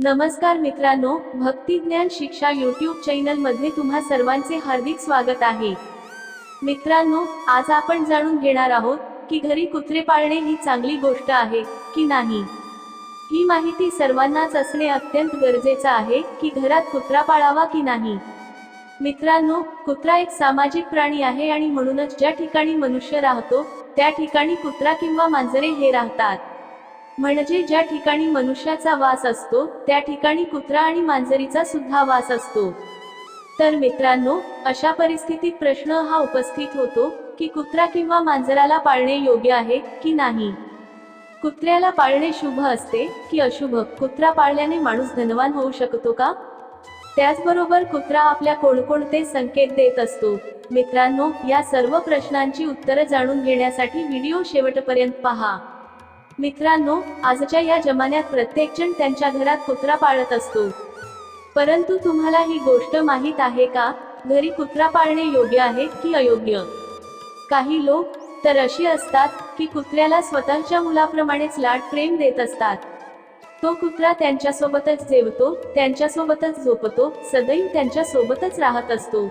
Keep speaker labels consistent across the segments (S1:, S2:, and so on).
S1: नमस्कार मित्रांनो, भक्ती ज्ञान शिक्षा यूट्यूब चॅनल मध्ये तुम्हा सर्वांचे हार्दिक स्वागत आहे। मित्रांनो, आज आपण जाणून घेणार आहोत की घरी कुत्रे पाळणे ही चांगली गोष्ट आहे की नाही। ही माहिती सर्वांनाच असणे अत्यंत गरजेचे आहे की घरात कुत्रा पाळावा की नाही। मित्रांनो, कुत्रा एक सामाजिक प्राणी आहे आणि म्हणूनच ज्या ठिकाणी मनुष्य राहतो त्या ठिकाणी कुत्रा किंवा मांजरे हे राहतात। म्हणजे ज्या ठिकाणी मनुष्याचा वास असतो त्या ठिकाणी कुत्रा आणि मांजरीचा सुद्धा वास असतो। तर मित्रांनो, अशा परिस्थितीत प्रश्न हा उपस्थित होतो की कुत्रा किंवा मांजराला पाळणे योग्य आहे की नाही। कुत्र्याला पाळणे शुभ असते की अशुभ? कुत्रा पाळल्याने माणूस धनवान होऊ शकतो का? त्याचबरोबर कुत्रा आपल्या कोणकोणते संकेत देत असतो? मित्रांनो, या सर्व प्रश्नांची उत्तरे जाणून घेण्यासाठी व्हिडिओ शेवटपर्यंत पहा। मित्रांनो, आजच्या या जमान्यात प्रत्येक जण त्यांच्या घरात कुत्रा पाळत असतो। परंतु तुम्हाला ही गोष्ट माहीत आहे का, घरी कुत्रा पाळणे योग्य आहे की अयोग्य? काही लोक तर अशी असतात की कुत्र्याला स्वतःच्या मुलाप्रमाणेच लाड प्रेम देत असतात। तो कुत्रा त्यांच्यासोबतच जेवतो, त्यांच्यासोबतच झोपतो, सदैव त्यांच्यासोबतच राहत असतो।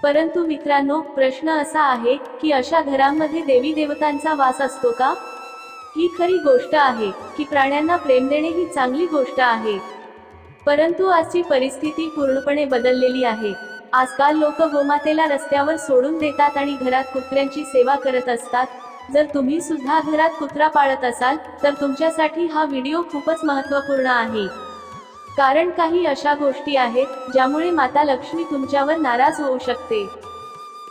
S1: परंतु मित्रांनो, प्रश्न असा आहे की अशा घरांमध्ये देवी देवतांचा वास असतो का? ही खरी गोष्ट आहे की प्राण्यांना प्रेम देणे ही चांगली गोष्ट आहे। परंतु आजची परिस्थिती पूर्णपणे बदललेली आहे। आजकाल लोक गोमातेला रस्त्यावर सोडून देतात आणि घरात कुत्र्यांची सेवा करत असतात। जर तुम्ही सुद्धा घरात कुत्रा पाळत असाल तर तुमच्यासाठी हा व्हिडिओ खूपच महत्त्वपूर्ण आहे। कारण काही अशा गोष्टी आहेत ज्यामुळे माता लक्ष्मी तुमच्यावर नाराज होऊ शकते।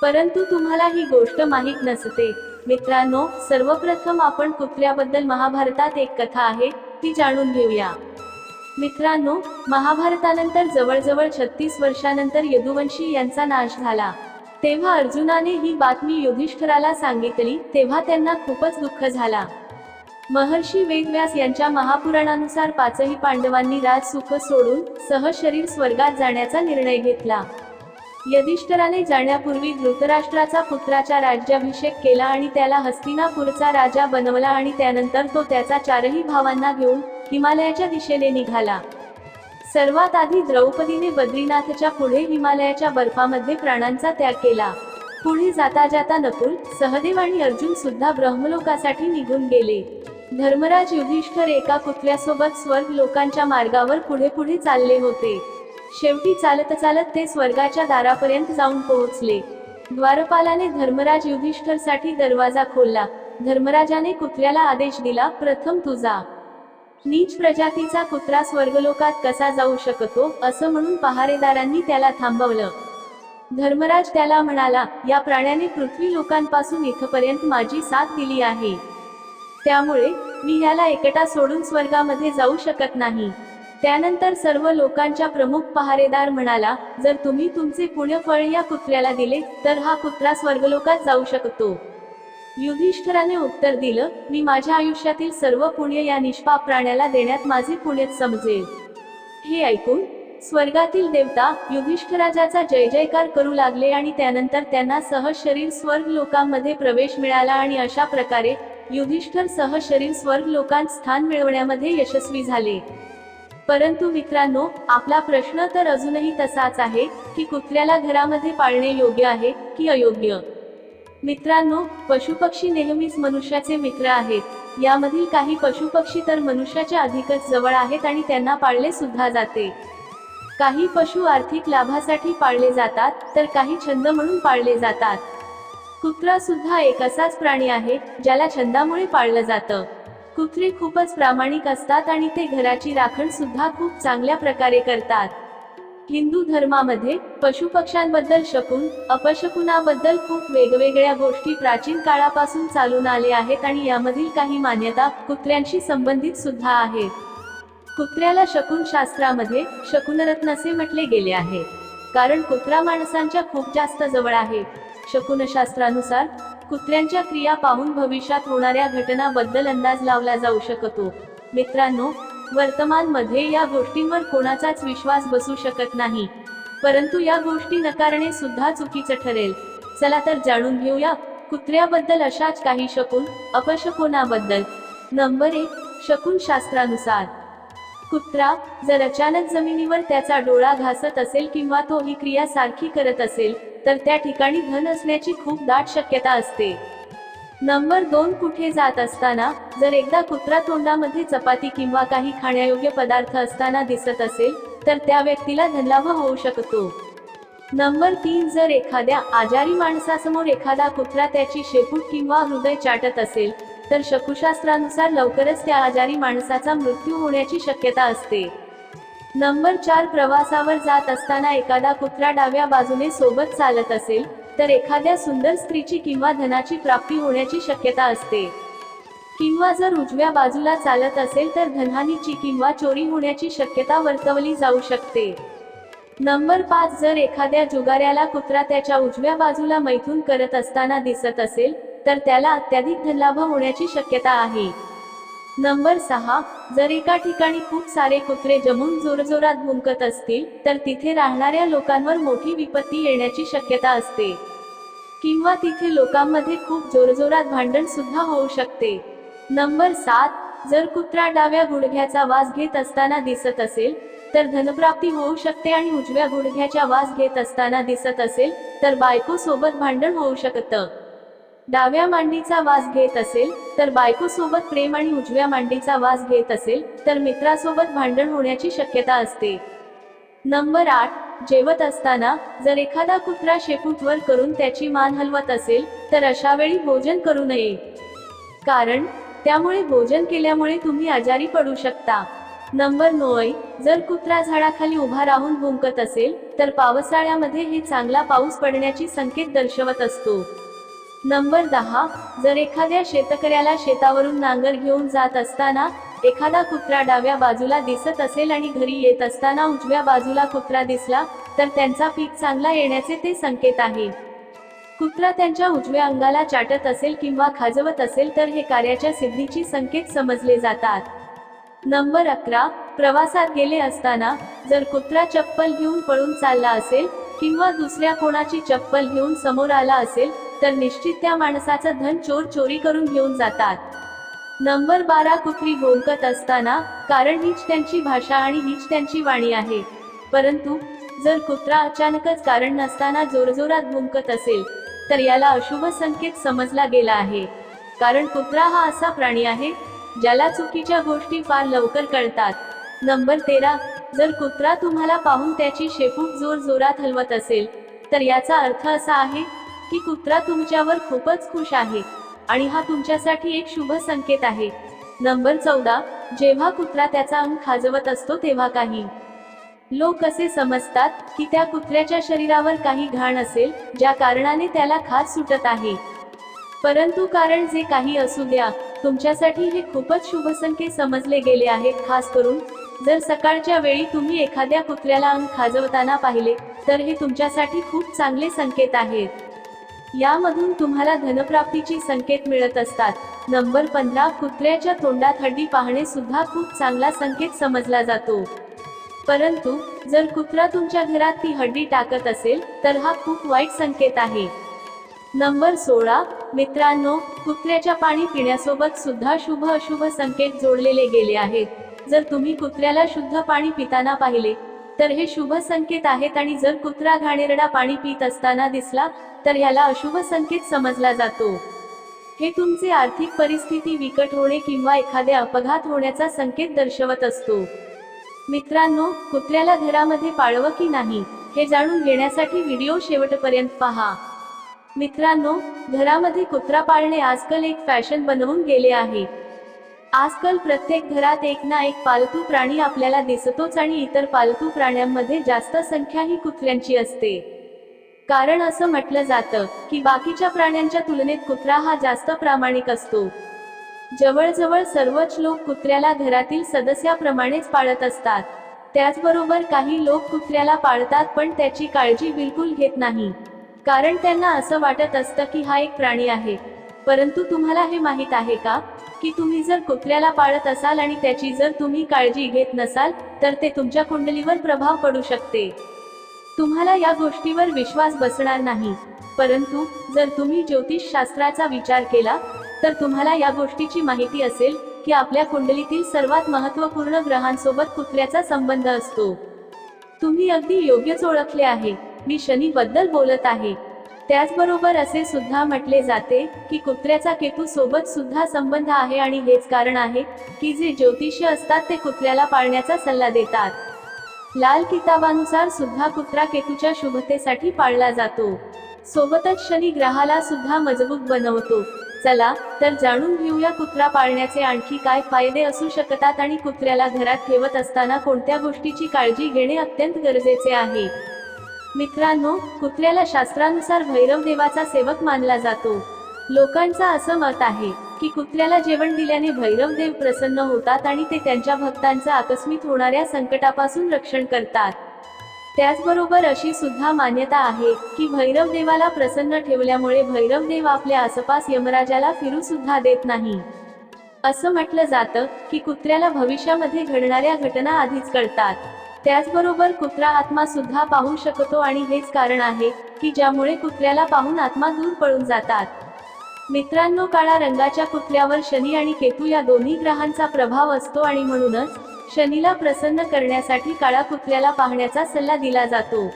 S1: परंतु तुम्हाला ही गोष्ट माहीत नसते। मित्रांनो, सर्वप्रथम आपण कुत्र्याबद्दल महाभारतात एक कथा आहे ती जाणून घेऊया। मित्रांनो, महाभारतानंतर जवळजवळ 36 वर्षानंतर यदुवंशी यांचा नाश झाला। तेव्हा अर्जुनाने ही बातमी युधिष्ठिराला सांगितली, तेव्हा त्यांना खूपच दुःख झाला। महर्षी वेदव्यास यांच्या महापुराणानुसार पाचही पांडवांनी राजसुख सोडून सहशरीर स्वर्गात जाण्याचा निर्णय घेतला। युधिष्ठिराने जाण्यापूर्वी धृतराष्ट्राचा पुत्राचा राज्याभिषेक केला आणि त्याला हस्तिनापूरचा राजा बनवला आणि त्यानंतर तो त्याच्या चारही भावांना घेऊन हिमालयाच्या दिशेने निघाला। सर्वात आधी द्रौपदीने बद्रीनाथच्या पुढे हिमालयाच्या बर्फामध्ये प्राणांचा त्याग केला। पुढे जाता जाता नकुल, सहदेव आणि अर्जुन सुद्धा ब्रह्मलोकासाठी निघून गेले। धर्मराज युधिष्ठिर एका कुत्र्यासोबत स्वर्ग लोकांच्या मार्गावर पुढे पुढे चालले होते। शेवटी चालत चालत ते स्वर्गाच्या दारापर्यंत जाऊन पोहोचले। द्वारपालाने धर्मराज युधिष्ठिरसाठी दरवाजा खोलला। धर्मराजाने कुत्र्याला आदेश दिला, प्रथम तू जा। नीच प्रजातीचा कुत्रा स्वर्गलोकात कसा जाऊ शकतो असं म्हणून पहारेदारांनी त्याला थांबवलं। धर्मराज त्याला म्हणाला, या प्राण्याने पृथ्वी लोकांपासून इथपर्यंत माझी साथ दिली आहे, त्यामुळे मी याला एकटा सोडून स्वर्गामध्ये जाऊ शकत नाही। त्यानंतर सर्व लोकांच्या प्रमुख पहारेदार म्हणाला, जर तुम्ही तुमचे पुण्यफळ या कुत्र्याला दिले तर हा कुत्रा स्वर्गलोकात जाऊ शकतो। युधिष्ठिराने उत्तर दिलं, मी माझ्या आयुष्यातील सर्व पुण्य या निष्पाप प्राण्याला देण्यात माझे पुण्यच समजेल। हे ऐकून स्वर्गातील देवता युधिष्ठिराचा जय जयकार करू लागले आणि त्यानंतर त्यांना सहशरीर स्वर्ग लोकांमध्ये प्रवेश मिळाला आणि अशा प्रकारे युधिष्ठिर सहशरीर स्वर्ग लोकांत स्थान मिळवण्यामध्ये यशस्वी झाले। परंतु मित्रांनो, आपला प्रश्न तर अजूनही तसाच आहे की कुत्र्याला घरामध्ये पाळणे योग्य आहे की अयोग्य? मित्रांनो, पशुपक्षी नेहमीच मनुष्याचे मित्र आहेत। यामधील काही पशुपक्षी तर मनुष्याच्या अधिकच जवळ आहेत आणि त्यांना पाळले सुद्धा जाते। काही पशु आर्थिक लाभासाठी पाळले जातात तर काही छंद म्हणून पाळले जातात। कुत्रा सुद्धा एक असाच प्राणी आहे ज्याला छंदामुळे पाळलं जातं। कुत्रे खूपच प्रामाणिक असतात आणि ते घराची राखण सुद्धा खूप चांगल्या प्रकारे करतात। हिंदू धर्मामध्ये पशुपक्ष्यांबद्दल शकुन अपशकुनाबद्दल खूप वेगवेगळ्या गोष्टी प्राचीन काळापासून चालून आले आहेत आणि यामधील काही मान्यता कुत्र्यांशी संबंधित सुद्धा आहेत। कुत्र्याला शकुन शास्त्रामध्ये शकुनरत्न असे म्हटले गेले आहे, कारण कुत्रा माणसांच्या खूप जास्त जवळ आहे। शकुनशास्त्रानुसार कुत्र्यांच्या क्रिया पाहून भविष्यात होणाऱ्या घटनांबद्दल अंदाज लावला जाऊ शकतो। मित्रांनो, वर्तमान मध्ये या गोष्टींवर कोणाचाच विश्वास बसू शकत नाही, परंतु या गोष्टी नकारणे सुद्धा चुकीचं ठरेल। चला तर जाणून घेऊया कुत्र्याबद्दल अशाच काही शकुन अपशकुनाबद्दल। नंबर 1, शकुन शास्त्रानुसार कुत्रा जर अचानक जमिनीवर त्याचा डोळा घासत असेल किंवा तो ही क्रिया सारखी करत असेल तर त्या ठिकाणी धन असण्याची खूप दाट शक्यता असते. नंबर 2, कुठे जात असताना जर एकदा कुत्रा तोंडामध्ये चपाती किंवा काही खाण्यायोग्य पदार्थ असताना दिसत असेल तर त्या व्यक्तीला धनलाभ होऊ शकतो. नंबर 3, जर एखाद्या आजारी माणसासमोर एखादा कुत्रा त्याची शेपूट किंवा हृदय चाटत असेल तर शकुशास्त्रानुसार लवकरच त्या आजारी माणसाचा मृत्यू होण्याची शक्यता असते. नंबर 4, प्रवासावर जात असताना एखादा कुत्रा डाव्या बाजूने सोबत चालत असेल तर एखाद्या सुंदर स्त्रीची किंवा धनाची प्राप्ती होण्याची शक्यता असते. किंवा जर उजव्या बाजूला चालत असेल तर धनहानीची किंवा चोरी होण्याची शक्यता वर्तवली जाऊ शकते. नंबर 5, जर एखाद्या जुगाऱ्याला कुत्रा त्याच्या उजव्या बाजूला मैथून करत असताना दिसत असेल तर त्याला अत्याधिक धनलाभ होण्याची शक्यता आहे. नंबर 6, जर एका ठिकाणी खूप सारे कुत्रे जमून जोरजोरात भुंकत असतील तर तिथे राहणाऱ्या लोकांवर मोठी विपत्ती येण्याची शक्यता असते. किंवा तिथे लोकांमध्ये खूप जोरजोरात भांडण सुद्धा होऊ शकते. नंबर 7, जर कुत्रा डाव्या गुडघ्याचा वास घेत असताना दिसत असेल तर धनप्राप्ती होऊ शकते आणि उजव्या गुडघ्याचा वास घेत असताना दिसत असेल तर बायको सोबत भांडण होऊ शकतं. डाव्या मांडीचा वास घेत असेल तर बायको सोबत प्रेम आणि उजव्या मांडीचा वास घेत असेल तर मित्रासोबत भांडण होण्याची शक्यता असते. नंबर 8, जेवत असताना जर एखादा कुत्रा शेपूट वर करून त्याची मान हलवत असेल तर अशा वेळी भोजन करू नये, कारण त्यामुळे भोजन केल्यामुळे तुम्ही आजारी पडू शकता. नंबर 9, जर कुत्रा झाडाखाली उभा राहून भुंकत असेल तर पावसाळ्यामध्ये हे चांगला पाऊस पडण्याची संकेत दर्शवत असतो. नंबर 10, जर एखाद्या शेतकऱ्याला शेतावरून नांगर घेऊन जात असताना एखादा कुत्रा डाव्या बाजूला दिसत असेल आणि घरी येत असताना उजव्या बाजूला कुत्रा दिसला तर त्यांचा पीक चांगला येण्याचे ते संकेत आहे. कुत्रा त्यांच्या उजव्या अंगाला चाटत असेल किंवा खाजवत असेल तर हे कार्याच्या सिद्धीची संकेत समजले जातात. नंबर 11, प्रवासात गेले असताना जर कुत्रा चप्पल घेऊन पळून चालला असेल किंवा दुसऱ्या कोणाची चप्पल घेऊन समोर आला असेल तर निश्चित त्या माणसाचं धन चोर चोरी करून घेऊन जातात. नंबर 12, कुत्री भुंकत असताना, कारण हीच त्यांची भाषा आणि हीच त्यांची वाणी आहे. परंतु जर कुत्रा अचानकच कारण नसताना जोरजोरात भुंकत असेल तर याला अशुभ संकेत समजला गेला आहे, कारण कुत्रा हा असा प्राणी आहे ज्याला चुकीच्या गोष्टी फार लवकर कळतात. नंबर 13, जर कुत्रा तुम्हाला पाहून त्याची शेपूट जोर जोरात हलवत असेल तर याचा अर्थ असा आहे की कुत्रा तुमच्यावर खूपच खुश आहे आणि हा तुमच्यासाठी एक शुभ संकेत आहे. नंबर 14, जेव्हा कुत्रा त्याचा अंग खाजवत असतो तेव्हा काही लोक असे समजतात की त्या कुत्र्याच्या शरीरावर काही घाण असेल ज्या कारणाने त्याला खाज सुटत आहे. परंतु कारण जे काही असू द्या, तुमच्यासाठी हे खूपच शुभ संकेत समजले गेले आहेत. खास करून जर सकाळच्या वेळी तुम्ही एखाद्या कुत्र्याला अंग खाजवताना पाहिले तर हे तुमच्यासाठी खूप चांगले संकेत आहेत. यामधून तुम्हाला धनप्राप्तीची संकेत मिळत असतात. नंबर 15, कुत्र्याच्या तोंडात हड्डी पाहणे सुद्धा खूप चांगला संकेत समजला जातो. परंतु जर कुत्रा तुमच्या घरात ती हड्डी टाकत असेल तर हा खूप वाईट संकेत आहे. नंबर 16, मित्रांनो, कुत्र्याच्या पाणी पिण्यासोबत सुद्धा शुभ अशुभ संकेत जोडलेले गेले आहेत. जर तुम्ही कुत्र्याला शुद्ध पाणी पिताना पाहिले तर हे शुभ संकेत आहेत आणि जर कुत्रा घाणेरडा पाणी पित असताना दिसला तर याला अशुभ संकेत समजला जातो. हे तुमचे आर्थिक परिस्थिती बिकट होणे किंवा एखादे अपघात होण्याचा संकेत दर्शवत असतो. मित्रांनो, कुत्र्याला घरामध्ये पाळावं की नाही हे जाणून घेण्यासाठी व्हिडिओ शेवटपर्यंत पहा. मित्रांनो, घरामध्ये कुत्रा पाळणे आजकाल एक फॅशन बनवून गेले आहे. आजकाल प्रत्येक घरात एक ना एक पालतू प्राणी आपल्याला दिसतोच आणि इतर पालतू प्राण्यांमध्ये जास्त संख्या ही कुत्र्यांची असते. कारण असं म्हटलं जातं की बाकीच्या प्राण्यांच्या तुलनेत कुत्रा हा जास्त प्रामाणिक असतो. जवळजवळ सर्वच लोक कुत्र्याला घरातील सदस्याप्रमाणेच पाळत असतात. त्याचबरोबर काही लोक कुत्र्याला पाळतात पण त्याची काळजी बिलकुल घेत नाही, कारण त्यांना असं वाटत असतं की हा एक प्राणी आहे. परंतु तुम्हाला हे माहीत आहे का की तुम्ही जर कुत्र्याला पाळत असाल आणि त्याची जर तुम्ही काळजी घेत नसाल तर ते तुमच्या कुंडलीवर प्रभाव पडू शकते. तुम्हाला या गोष्टीवर विश्वास बसणार नाही, परंतु जर तुम्ही ज्योतिष शास्त्राचा विचार केला तर तुम्हाला या गोष्टीची माहिती असेल की आपल्या कुंडलीतील सर्वात महत्त्वपूर्ण ग्रहांसोबत कुत्र्याचा संबंध असतो. तुम्ही अगदी योग्यच ओळखले आहे, मी शनी बद्दल बोलत आहे. त्याचबरोबर असे सुद्धा म्हटले जाते की कुत्र्याचा केतू सोबत सुद्धा संबंध आहे आणि हेच कारण आहे की जे ज्योतिषी असतात ते कुत्र्याला पाळण्याचा सल्ला देतात. लाल किताबानुसार सुद्धा कुत्रा केतूच्या शुभतेसाठी पाळला जातो. सोबतच शनी ग्रहाला सुद्धा मजबूत बनवतो. चला तर जाणून घेऊया कुत्रा पाळण्याचे आणखी काय फायदे असू शकतात आणि कुत्र्याला घरात ठेवत असताना कोणत्या गोष्टीची काळजी घेणे अत्यंत गरजेचे आहे. मित्रांनो, कुत्र्याला शास्त्रानुसार भैरव देवाचा सेवक मानला जातो. लोकांचा असं मत आहे की कुत्र्याला जेवण दिल्याने भैरव देव प्रसन्न होतात आणि ते त्यांच्या भक्तांचं आकस्मिक होणाऱ्या संकटापासून रक्षण करतात. त्याचबरोबर अशी सुद्धा मान्यता आहे की भैरव देवाला प्रसन्न ठेवल्यामुळे भैरव देव आपल्या आसपास यमराजाला फिरू सुद्धा देत नाही. असं म्हटलं जातं की कुत्र्याला भविष्यामध्ये घडणाऱ्या घटना आधीच कळतात. त्याचबरोबर कुत्रा आत्मा सुद्धा पाहू शकतो आणि हेच कारण आहे की ज्यामुळे कुत्र्याला पाहून आत्मा दूर पळून जातात. मित्रांनो, काळा रंगाच्या कुत्र्यावर शनी आणि केतू या दोन्ही ग्रहांचा प्रभाव असतो आणि म्हणूनच शनीला प्रसन्न करण्यासाठी काळा कुत्र्याला पाहण्याचा सल्ला दिला जातो.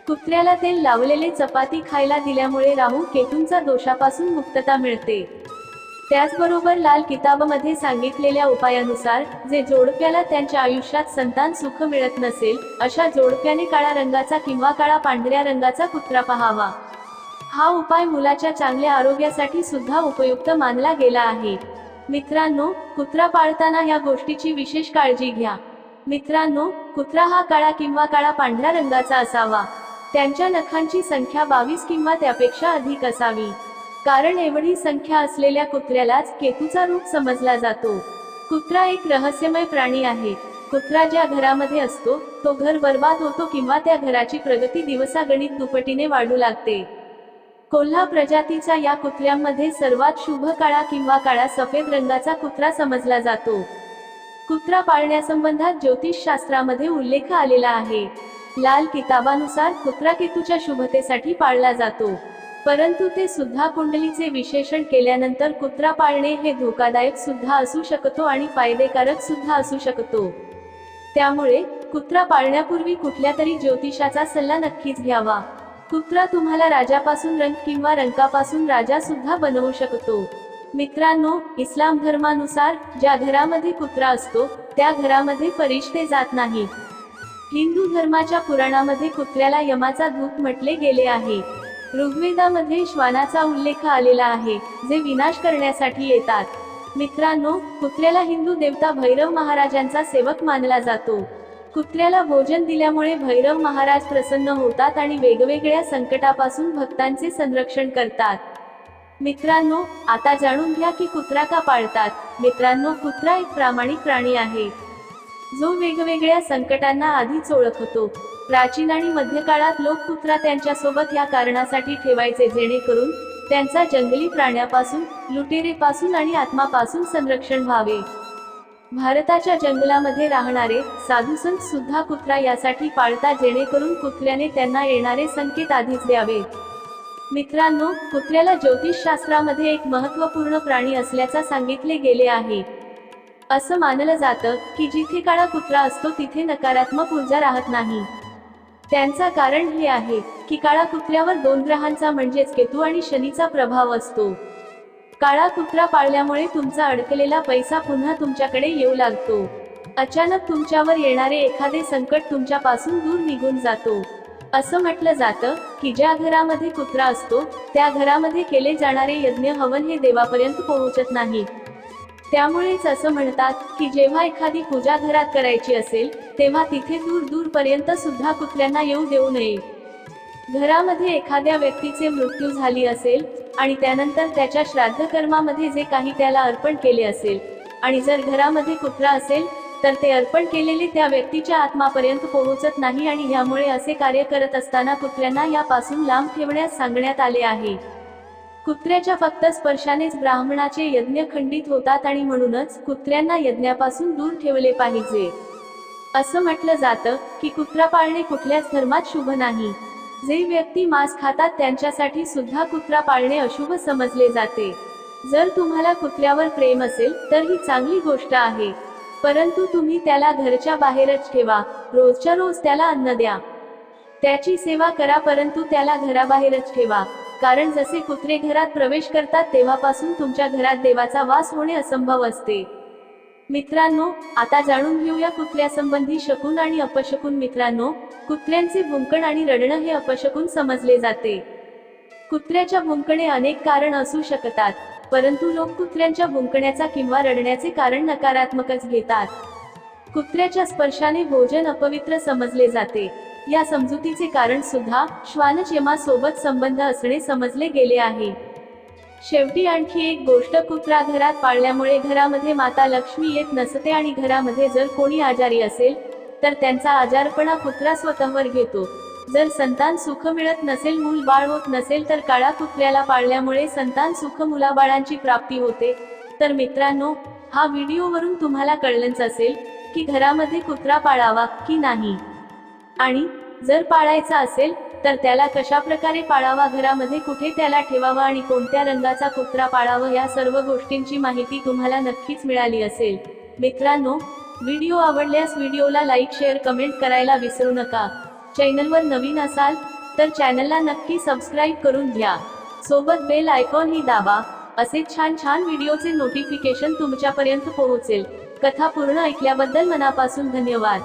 S1: कुत्र्याला तेल लावलेले चपाती खायला दिल्यामुळे राहू केतूंचा दोषापासून मुक्तता मिळते. त्याचबरोबर लाल किताबामध्ये सांगितलेल्या उपायानुसार जे जोडप्याला त्यांच्या आयुष्यात संतान सुख मिळत नसेल अशा जोडप्याने काळा रंगाचा किंवा काळा पांढऱ्या रंगाचा कुत्रा पाहावा. हा उपाय मुलाच्या चांगल्या आरोग्यासाठी सुद्धा उपयुक्त मानला गेला आहे. मित्रांनो, कुत्रा पाळताना या गोष्टीची विशेष काळजी घ्या. मित्रांनो, कुत्रा हा काळा किंवा काळा पांढऱ्या रंगाचा असावा. त्यांच्या नखांची संख्या 22 किंवा त्यापेक्षा अधिक असावी. कारण एवढी संख्या असलेल्या कुत्र्यालाच केतूचा रूप समजला जातो. कुत्रा एक रहस्यमय प्राणी आहे. कुत्रा ज्या घरामध्ये असतो तो घर बर्बाद होतो किंवा त्या घराची प्रगती दिवसागणिक दुपटीने वाढू लागते. कोल्हा प्रजातीचा या कुत्र्यांमध्ये सर्वात शुभ काळा किंवा काळा सफेद रंगाचा कुत्रा समजला जातो. कुत्रा पाळण्यासंबंधात ज्योतिषशास्त्रामध्ये उल्लेख आलेला आहे. लाल किताबानुसार कुत्रा केतूच्या शुभतेसाठी पाळला जातो. परंतु ते सुद्धा कुंडलीचे विश्लेषण केल्यानंतर कुत्रा पाळणे हे धोकादायक सुद्धा असू शकतो आणि फायदेकारक सुद्धा असू शकतो. त्यामुळे कुत्रा पाळण्यापूर्वी कुठल्या तरी ज्योतिषाचा सल्ला नक्कीच घ्यावा. कुत्रा तुम्हाला राजापासून रंक किंवा रंकापासून राजा सुद्धा बनवू शकतो. मित्रांनो, इस्लाम धर्मानुसार ज्या घरामध्ये कुत्रा असतो त्या घरामध्ये फरिश्ते जात नाहीत. हिंदू धर्माच्या पुराणामध्ये कुत्र्याला यमाचा दूत म्हटले गेले आहे. ऋग्वेदामध्ये श्वानाचा उल्लेख आलेला आहे जे विनाश करण्यासाठी येतात. मित्रांनो, कुत्र्याला हिंदू देवता भैरव महाराजांचा सेवक मानला जातो. कुत्र्याला भोजन दिल्यामुळे भैरव महाराज प्रसन्न होतात आणि वेगवेगळ्या संकटापासून भक्तांचे संरक्षण करतात. मित्रांनो, आता जाणून घ्या की कुत्रा का पाळतात. मित्रांनो, कुत्रा एक प्रामाणिक प्राणी आहे जो वेगवेगळ्या संकटांना आधीच ओळखतो. प्राचीन आणि मध्यकाळात लोक कुत्रा त्यांच्यासोबत या कारणासाठी ठेवायचे जेणेकरून त्यांचा जंगली प्राण्यापासून, लुटेरेपासून आणि आत्मापासून संरक्षण व्हावे. भारताच्या जंगलामध्ये राहणारे साधुसंत सुद्धा कुत्रा यासाठी पाळतात जेणेकरून कुत्र्याने त्यांना येणारे संकेत आधीच द्यावे. मित्रांनो, कुत्र्याला ज्योतिषशास्त्रामध्ये एक महत्त्वपूर्ण प्राणी असल्याचा सांगितले गेले आहे. असं मानलं जातं की जिथे काळा कुत्रा असतो तिथे नकारात्मक ऊर्जा राहत नाही. त्यांचा कारण हे आहे की काळा कुत्र्यावर 2 ग्रहांचा म्हणजेच केतू आणि शनीचा प्रभाव असतो. काळा कुत्रा पाळल्यामुळे तुमचा अडकलेला पैसा पुन्हा तुमच्याकडे येऊ लागतो. अचानक तुमच्यावर येणारे एखादे संकट तुमच्यापासून दूर निघून जातो. असं म्हटलं जातं की ज्या घरामध्ये कुत्रा असतो त्या घरामध्ये केले जाणारे यज्ञ हवन हे देवापर्यंत पोहोचत नाही. त्यामुळेच असं म्हणतात की जेव्हा एखादी पूजा घरात करायची असेल तेव्हा तिथे दूर दूर पर्यंत सुद्धा कुत्र्यांना येऊ देऊ नये. घरामध्ये एखाद्या व्यक्तीचे मृत्यू झाली असेल आणि त्यानंतर त्याच्या श्राद्ध कर्मामध्ये जे काही त्याला अर्पण केले असेल आणि जर घरामध्ये कुत्रा असेल तर ते अर्पण केलेले त्या व्यक्तीच्या आत्मापर्यंत पोहोचत नाही आणि यामुळे असे कार्य करत असताना कुत्र्यांना यापासून लांब ठेवण्यास सांगण्यात आले आहे. कुत्र्याच्या फक्त स्पर्शानेच ब्राह्मणाचे यज्ञ खंडित होतात आणि म्हणूनच कुत्र्यांना यज्ञापासून दूर ठेवले पाहिजे. असं म्हटलं जातं की कुत्रा पाळणे कुठल्याच धर्मात शुभ नाही. जे व्यक्ती मांस खातात त्यांच्यासाठी सुद्धा कुत्रा पाळणे अशुभ समजले जाते. जर तुम्हाला कुत्र्यावर प्रेम असेल तर ही चांगली गोष्ट आहे, परंतु तुम्ही त्याला घरच्या बाहेरच ठेवा. रोजच्या रोज त्याला अन्न द्या, त्याची सेवा करा, परंतु त्याला घराबाहेरच ठेवा. कारण जसे कुत्रे घरात प्रवेश करतात तेव्हापासून तुमच्या घरात देवाचा वास होणे असंभव असते. मित्रांनो, आता जाणून घेऊया कुत्र्यासंबंधी शकुन आणि अपशकुन. मित्रांनो, कुत्र्यांचे भुंकण आणि रडणं हे अपशकुन समजले जाते. कुत्र्याच्या भुंकणे अनेक कारण असू शकतात, परंतु लोक कुत्र्यांच्या भुंकण्याचा किंवा रडण्याचे कारण नकारात्मकच घेतात. कुत्र्याच्या स्पर्शाने भोजन अपवित्र समजले जाते. या समजुतीचे कारण सुद्धा श्वानचयमासोबत संबंध असणे समजले गेले आहे. शेवटी आणखी एक गोष्ट, कुत्रा घरात पाळल्यामुळे घरामध्ये माता लक्ष्मी येत नसते आणि घरामध्ये जर कोणी आजारी असेल तर त्यांचा आजारपणा कुत्रा स्वतःवर घेतो. जर संतान सुख मिळत नसेल, मूल बाळ होत नसेल, तर काळा कुत्र्याला पाळल्यामुळे संतान सुख, मुलाबाळांची प्राप्ती होते. तर मित्रांनो, हा व्हिडिओवरून तुम्हाला कळलंच असेल की घरामध्ये कुत्रा पाळावा की नाही, आणि जर पाळायचा असेल तर त्याला कशा प्रकारे पाळावा, घरामध्ये कुठे त्याला ठेवावा आणि कोणत्या रंगाचा कुत्रा पाळावा, या सर्व गोष्टींची माहिती तुम्हाला नक्कीच मिळाली असेल. मित्रांनो, व्हिडिओ आवडल्यास व्हिडिओला लाईक, शेअर, कमेंट करायला विसरू नका. चॅनलवर नवीन असाल तर चॅनलला नक्की सबस्क्राईब करून घ्या. सोबत बेल आयकॉन ही दाबा. असे छान छान व्हिडिओचे नोटिफिकेशन तुमच्यापर्यंत पोहोचेल. कथा पूर्ण ऐकल्याबद्दल मनापासून धन्यवाद.